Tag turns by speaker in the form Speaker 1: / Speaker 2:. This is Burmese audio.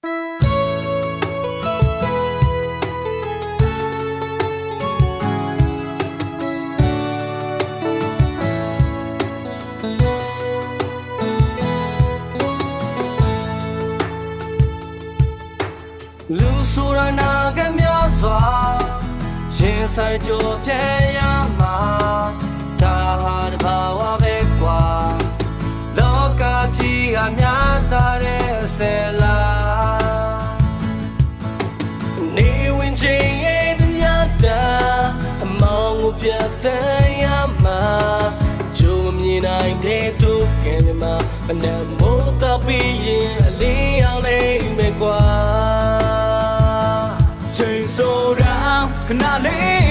Speaker 1: လူဆိုတာနာကများစွာရင်ဆိုင်ကြိုပြဲရမှာဒါဟာတဘာဝပဲကွာလောကကြီးဟာများတာတဲ့ဆယ်လာနေဝင်ချင်းရဲ့တရားတာအမောင်ကိုပြတ်တဲ့ရမှာကြိုမမြင်နိုင်တဲ့သူကဲမှာမနဲ့မိုးတော့ပြီးရင်အလေးအောင်လေးပဲကွာခဏလေး